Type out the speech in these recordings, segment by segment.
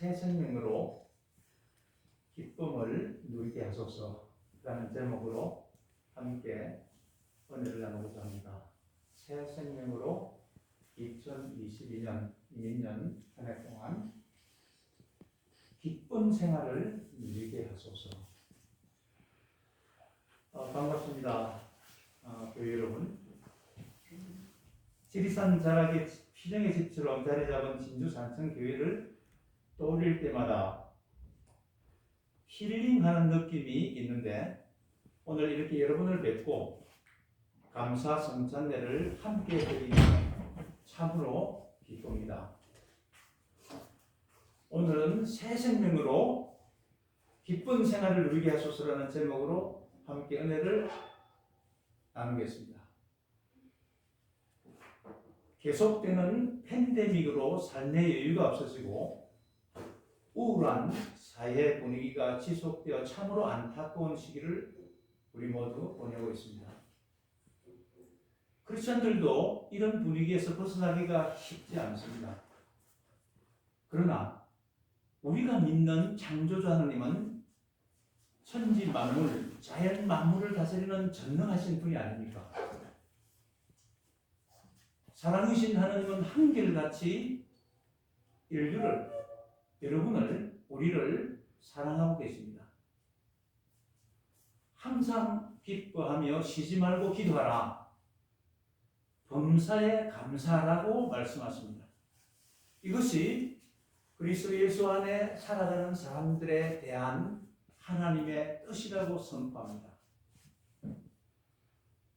새 생명으로 기쁨을 누리게 하소서라는 제목으로 함께 은혜를 나누고자 합니다. 새 생명으로 2022년 이민년 한 해 동안 기쁜 생활을 누리게 하소서. 반갑습니다. 교회 여러분. 지리산 자락의 피정의 집처럼 자리 잡은 진주 산청교회를 떠올릴 때마다 힐링하는 느낌이 있는데, 오늘 이렇게 여러분을 뵙고 감사 성찬례를 함께 드리는 참으로 기쁩니다. 오늘은 새 생명으로 기쁜 생활을 누리게 하소서라는 제목으로 함께 은혜를 나누겠습니다. 계속되는 팬데믹으로 삶의 여유가 없어지고 우울한 사회 분위기가 지속되어 참으로 안타까운 시기를 우리 모두 보내고 있습니다. 크리스천들도 이런 분위기에서 벗어나기가 쉽지 않습니다. 그러나 우리가 믿는 창조주 하나님은 천지 만물, 자연 만물을 다스리는 전능하신 분이 아닙니까? 사랑이신 하나님은 한결같이 인류를, 여러분을, 우리를 사랑하고 계십니다. 항상 기뻐하며 쉬지 말고 기도하라. 범사에 감사하라고 말씀하십니다. 이것이 그리스도 예수 안에 살아가는 사람들에 대한 하나님의 뜻이라고 선포합니다.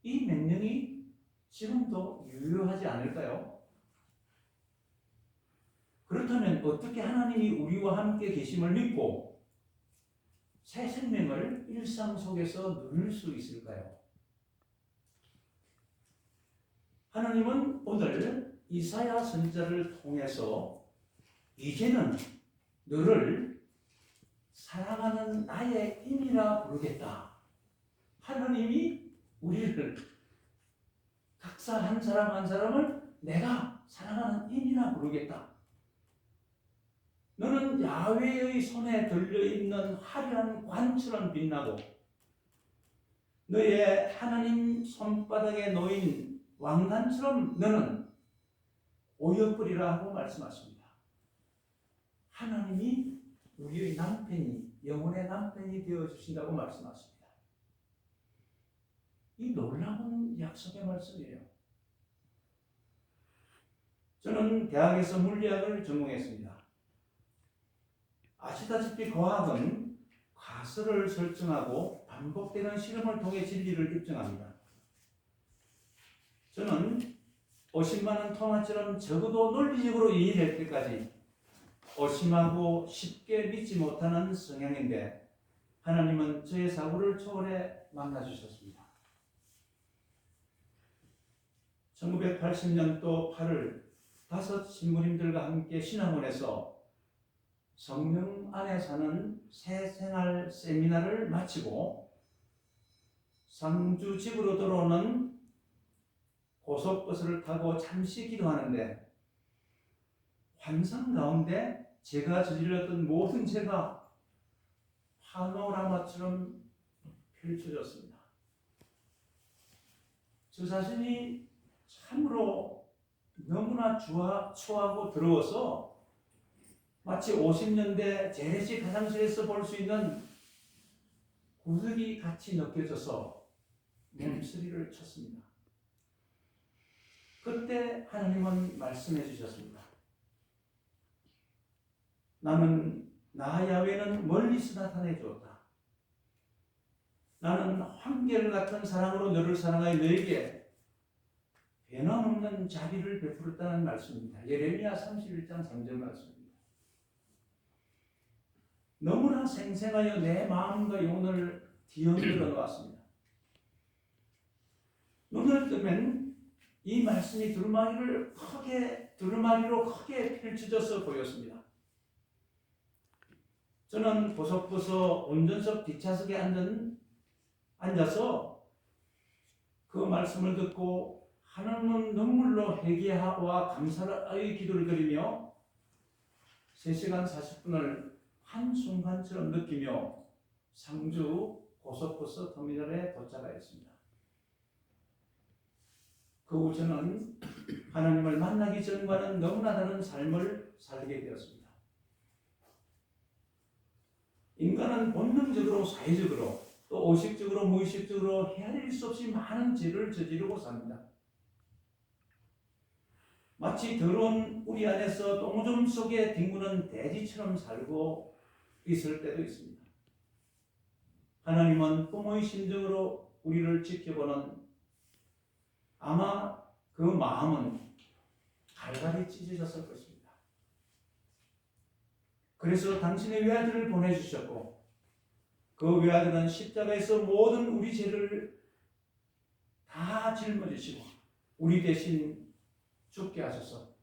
이 명령이 지금도 유효하지 않을까요? 그렇다면 어떻게 하나님이 우리와 함께 계심을 믿고 새 생명을 일상 속에서 누릴 수 있을까요? 하나님은 오늘 이사야 선지자를 통해서 이제는 너를 사랑하는 나의 인이라 부르겠다. 하나님이 우리를 각자 한 사람 한 사람을 내가 사랑하는 인이라 부르겠다. 너는 야훼의 손에 들려있는 화려한 관처럼 빛나고 너의 하나님 손바닥에 놓인 왕관처럼 너는 오역거리라 하고 말씀하십니다. 하나님이 우리의 남편이, 영혼의 남편이 되어주신다고 말씀하십니다. 이 놀라운 약속의 말씀이에요. 저는 대학에서 물리학을 전공했습니다. 아시다시피 과학은 가설을 설정하고 반복되는 실험을 통해 진리를 입증합니다. 저는 의심많은 토마처럼 적어도 논리적으로 이해될 때까지 의심하고 쉽게 믿지 못하는 성향인데, 하나님은 저의 사고를 초월해 만나주셨습니다. 1980년도 8월 5 신부님들과 함께 신학원에서 성령 안에 사는 새 생활 세미나를 마치고 상주 집으로 돌아오는 고속버스를 타고 잠시 기도하는데, 환상 가운데 제가 저질렀던 모든 죄가 파노라마처럼 펼쳐졌습니다. 저 자신이 참으로 너무나 추하고 더러워서 마치 50년대 재래식 화장실에서 볼 수 있는 구석이 같이 느껴져서 몸서리를 쳤습니다. 그때 하나님은 말씀해 주셨습니다. 나는 나 야훼는 멀리서 나타내 주었다. 나는 한결같은 사랑으로 너를 사랑하여 너에게 변함없는 자비를 베풀었다는 말씀입니다. 예레미야 31장 3절 말씀입니다. 너무나 생생하여 내 마음과 영혼을 뒤흔들어 놓았습니다. 눈을 뜨면 이 말씀이 두루마리로 크게 펼쳐져서 보였습니다. 저는 보석보석 운전석 뒷좌석에 앉아서 그 말씀을 듣고 하나님은 눈물로 회개와 감사의 기도를 드리며 3시간 40분을 한순간처럼 느끼며 상주 고속버스 터미널에 도착하였습니다. 그 후 저는 하나님을 만나기 전과는 너무나 다른 삶을 살게 되었습니다. 인간은 본능적으로, 사회적으로, 또 의식적으로, 무의식적으로 헤아릴 수 없이 많은 죄를 저지르고 삽니다. 마치 더러운 우리 안에서 똥오줌 속에 뒹구는 돼지처럼 살고 있을 때도 있습니다. 하나님은 부모의 심정으로 우리를 지켜보는 아마 그 마음은 갈갈이 찢어졌을 것입니다. 그래서 당신의 외아들을 보내주셨고 그 외아들은 십자가에서 모든 우리 죄를 다 짊어지시고 우리 대신 죽게 하셔서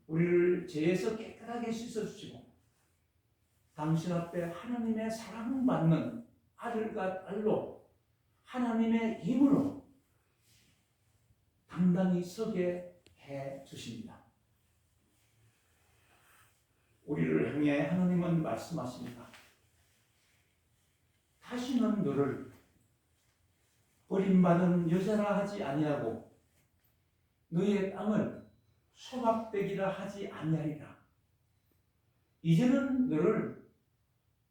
우리를 죄에서 깨끗하게 씻어주시고 당신 앞에 하나님의 사랑받는 아들과 딸로 하나님의 힘으로 당당히 서게 해 주십니다. 우리를 향해 하나님은 말씀하십니다. 다시는 너를 버림받은 여자라 하지 아니하고 너의 땅을 소박되기라 하지 아니하리라. 이제는 너를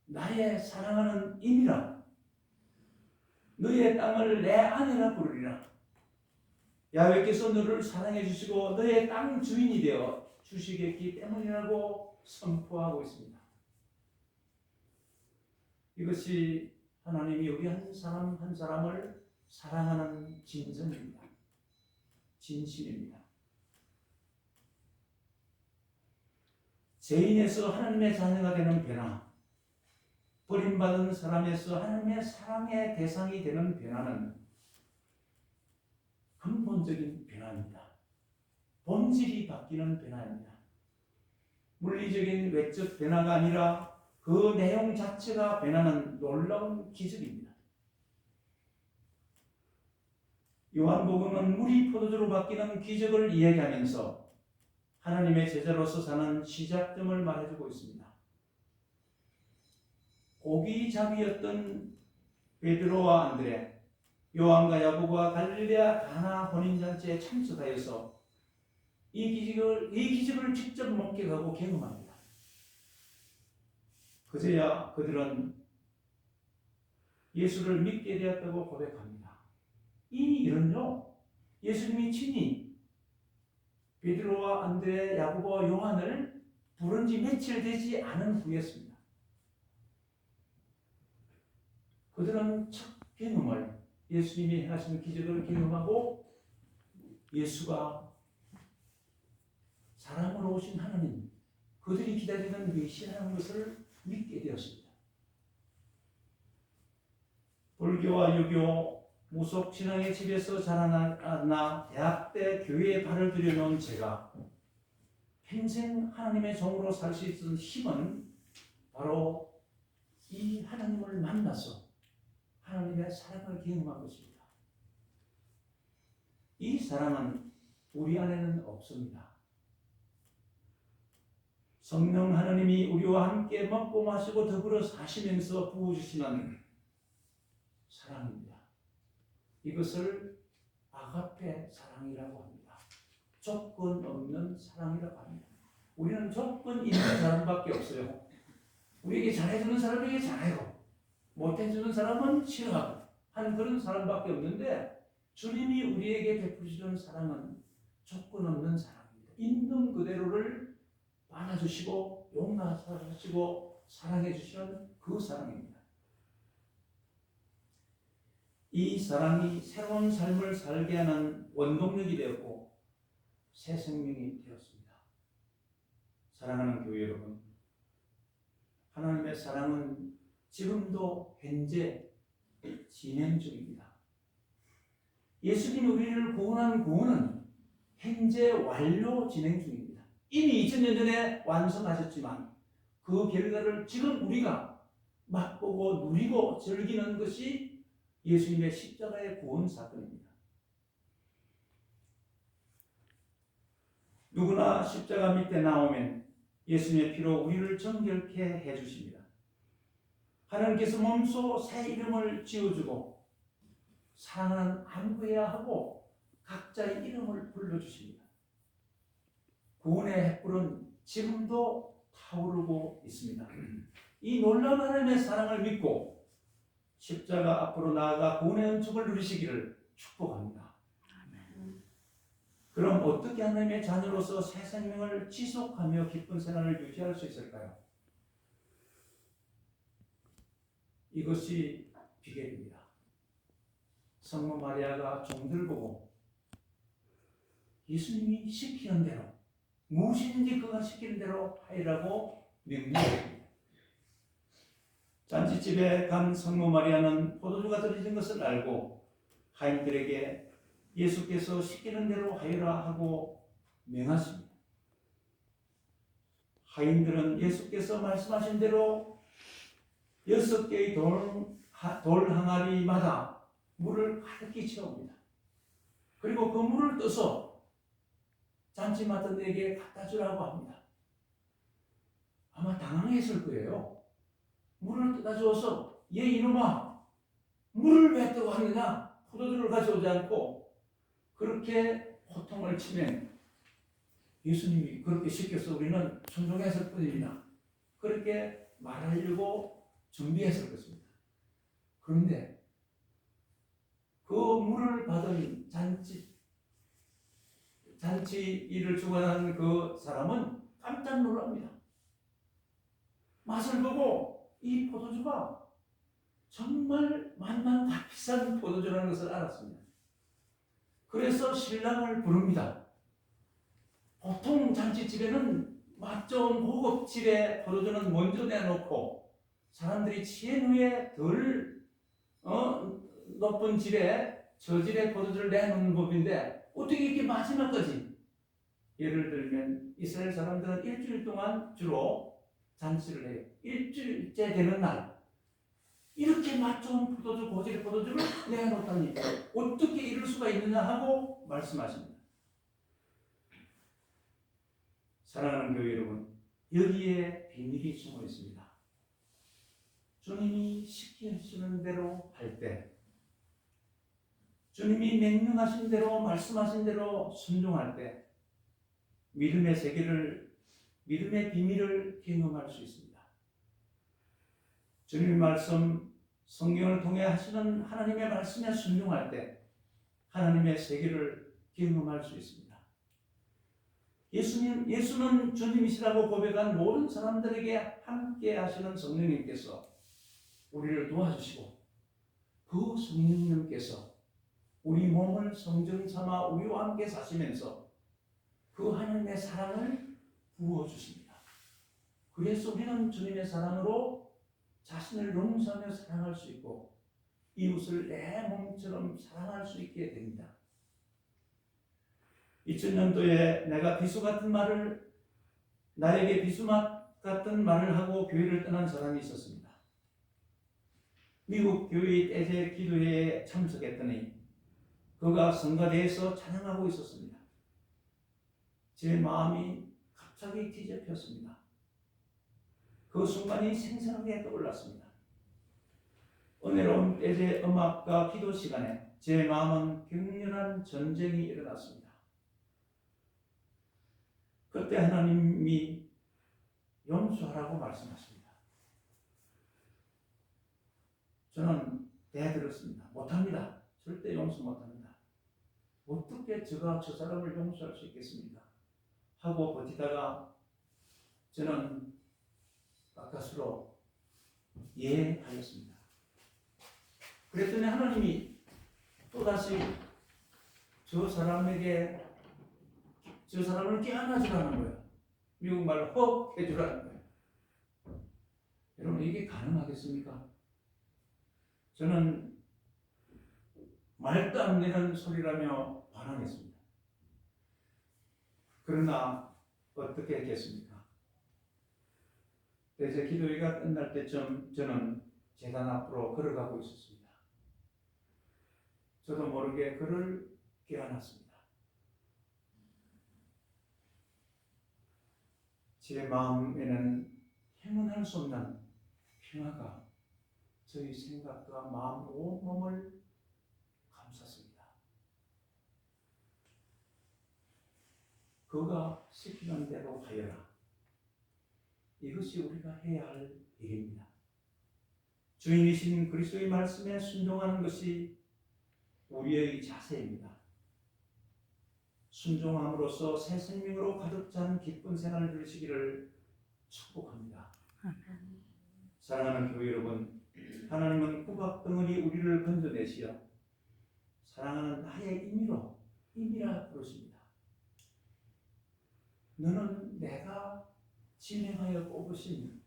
나의 사랑하는 임이라 너의 땅을 내 아내라 부르리라. 야훼께서 너를 사랑해 주시고 너의 땅 주인이 되어 주시겠기 때문이라고 선포하고 있습니다. 이것이 하나님이 우리 한 사람 한 사람을 사랑하는 진정입니다. 진실입니다. 죄인에서 하나님의 자녀가 되는 변화, 버림받은 사람에서 하나님의 사랑의 대상이 되는 변화는 근본적인 변화입니다. 본질이 바뀌는 변화입니다. 물리적인 외적 변화가 아니라 그 내용 자체가 변하는 놀라운 기적입니다. 요한복음은 물이 포도주로 바뀌는 기적을 이야기하면서 하나님의 제자로서 사는 시작점을 말해주고 있습니다. 고기잡이였던 베드로와 안드레, 요한과 야고보가 갈릴레아 가나 혼인잔치에 참석하여서 이 기적을 직접 목격하고 경험합니다. 그제야 그들은 예수를 믿게 되었다고 고백합니다. 이 일은요, 예수님이 친히 베드로와 안드레, 야고보와 요한을 부른 지 며칠 되지 않은 후였습니다. 그들은 첫 경험을 예수님이 하신 기적을 경험하고 예수가 사람으로 오신 하나님, 그들이 기다리는 메시아라는 것을 믿게 되었습니다. 불교와 유교, 무속 신앙의 집에서 자라나 대학 때 교회에 발을 들여놓은 제가 평생 하나님의 종으로 살 수 있는 힘은 바로 이 하나님을 만나서 하나님의 사랑을 경험한 것입니다. 이 사랑은 우리 안에는 없습니다. 성령 하나님이 우리와 함께 먹고 마시고 더불어 사시면서 부어주시는 사랑입니다. 이것을 아가페 사랑이라고 합니다. 조건 없는 사랑이라고 합니다. 우리는 조건 있는 사람밖에 없어요. 우리에게 잘해주는 사람에게 잘해요. 못해주는 사람은 싫어하고 하는 그런 사람밖에 없는데 주님이 우리에게 베푸시는 사랑은 조건 없는 사랑입니다. 있는 그대로를 안아주시고 용납하시고 사랑해 주시는 그 사랑입니다. 이 사랑이 새로운 삶을 살게 하는 원동력이 되었고 새 생명이 되었습니다. 사랑하는 교회 여러분, 하나님의 사랑은 지금도 현재 진행 중입니다. 예수님이 우리를 구원한 구원은 현재 완료 진행 중입니다. 이미 2000년 전에 완성하셨지만 그 결과를 지금 우리가 맛보고 누리고 즐기는 것이 예수님의 십자가의 구원 사건입니다. 누구나 십자가 밑에 나오면 예수님의 피로 우리를 정결케 해주십니다. 하나님께서 몸소 새 이름을 지어주고 사랑하는 안부해야 하고 각자의 이름을 불러주십니다. 구원의 횃불은 지금도 타오르고 있습니다. 이 놀라운 하나님의 사랑을 믿고 십자가 앞으로 나아가 구원의 은총을 누리시기를 축복합니다. 그럼 어떻게 하나님의 자녀로서 새 생명을 지속하며 기쁜 생활을 유지할 수 있을까요? 이것이 비결입니다. 성모 마리아가 종들 보고 예수님이 시키는 대로 무엇이든지 그가 시키는 대로 하리라고 명령합니다. 잔치집에 간 성모 마리아는 포도주가 떨어진 것을 알고 하인들에게 예수께서 시키는 대로 하여라 하고 명하십니다. 하인들은 예수께서 말씀하신 대로 6개의 돌 항아리마다 물을 가득히 채웁니다. 그리고 그 물을 떠서 잔치 맡은 에게 갖다 주라고 합니다. 아마 당황했을 거예요. 물을 떠다 주어서 얘 이놈아 물을 왜 뜨고 하느냐, 포도주를 가져오지 않고 그렇게 호통을 치면 예수님이 그렇게 시켜서 우리는 순종했을 뿐입니다. 그렇게 말하려고 준비했을 것입니다. 그런데 그 물을 받은 잔치 일을 주관하는 그 사람은 깜짝 놀랍니다. 맛을 보고 이 포도주가 정말 만만 값비싼 포도주라는 것을 알았습니다. 그래서 신랑을 부릅니다. 보통 잔치집에는 맛 좋은 고급질의 포도주는 먼저 내놓고 사람들이 취한 후에 덜 높은 질의 저질의 포도주를 내놓는 법인데 어떻게 이렇게 마지막까지, 예를 들면 이스라엘 사람들은 일주일 동안 주로 잔치를 해요. 일주일째 되는 날 이렇게 맛 좋은 포도주, 고질의 포도주를 내놓다니 어떻게 이럴 수가 있느냐 하고 말씀하십니다. 사랑하는 교회 여러분, 여기에 비밀이 숨어 있습니다. 주님이 시키시는 대로 할 때, 주님이 명령하신 대로 말씀하신 대로 순종할 때 믿음의 세계를, 믿음의 비밀을 경험할 수 있습니다. 주님의 말씀, 성경을 통해 하시는 하나님의 말씀에 순종할 때 하나님의 세계를 경험할 수 있습니다. 예수는 주님이시라고 고백한 모든 사람들에게 함께 하시는 성령님께서 우리를 도와주시고 그 성령님께서 우리 몸을 성전 삼아 우리와 함께 사시면서 그 하나님의 사랑을 부어주십니다. 그래서 우리는 주님의 사랑으로 자신을 용서하며 사랑할 수 있고 이웃을 내 몸처럼 사랑할 수 있게 됩니다. 2000년도에 내가 비수 같은 말을, 나에게 비수 같은 말을 하고 교회를 떠난 사람이 있었습니다. 미국 교회의 떼제 기도회에 참석했더니 그가 성가대에서 찬양하고 있었습니다. 제 마음이 갑자기 뒤집혔습니다. 그 순간이 생생하게 떠올랐습니다. 은혜로운 떼제 음악과 기도 시간에 제 마음은 격렬한 전쟁이 일어났습니다. 그때 하나님이 용서하라고 말씀하십니다. 저는 대들었습니다. 못합니다. 절대 용서 못합니다. 어떻게 제가 저 사람을 용서할 수 있겠습니까? 하고 버티다가 저는 가까스로 예하였습니다. 그랬더니 하나님이 또다시 저 사람을 깨안아주라는 거예요. 미국말로 헉 해주라는 거예요. 여러분, 이게 가능하겠습니까? 저는 말도 안 되는 소리라며 반항했습니다. 그러나 어떻게 했겠습니까? 제 기도회가 끝날 때쯤 저는 제단 앞으로 걸어가고 있었습니다. 저도 모르게 그를 깨어났습니다. 제 마음에는 행운할 수 없는 평화가 저희 생각과 마음 온몸을 감쌌습니다. 그가 시키는 대로 하여라. 이것이 우리가 해야 할 일입니다. 주인이신 그리스도의 말씀에 순종하는 것이 우리의 자세입니다. 순종함으로써 새 생명으로 가득 찬 기쁜 생활을 누리시기를 축복합니다. 사랑하는 교회 여러분, 하나님은 구박덩어리 우리를 건져내시어 사랑하는 나의 임이라 부르십니다. 너는 내가 진행하여 뽑으신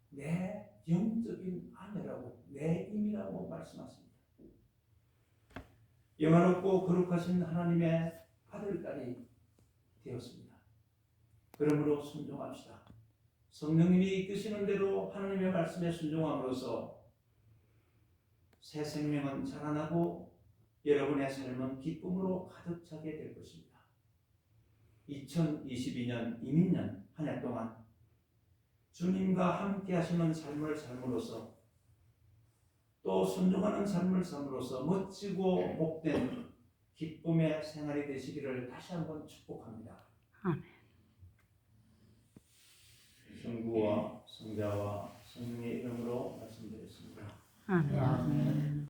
내 영적인 아내라고, 내 임이라고 말씀하십니다. 영화롭고 거룩하신 하나님의 아들, 딸이 되었습니다. 그러므로 순종합시다. 성령님이 이끄시는 대로 하나님의 말씀에 순종함으로써 새 생명은 자라나고 여러분의 삶은 기쁨으로 가득 차게 될 것입니다. 2022년 이민년 한 해 동안 주님과 함께 하시는 삶을 삶으로써 또 순종하는 삶을 삶으로써 멋지고 복된 기쁨의 생활이 되시기를 다시 한번 축복합니다. 아멘. 성부와 성자와 성령의 이름으로 말씀드렸습니다. 아멘.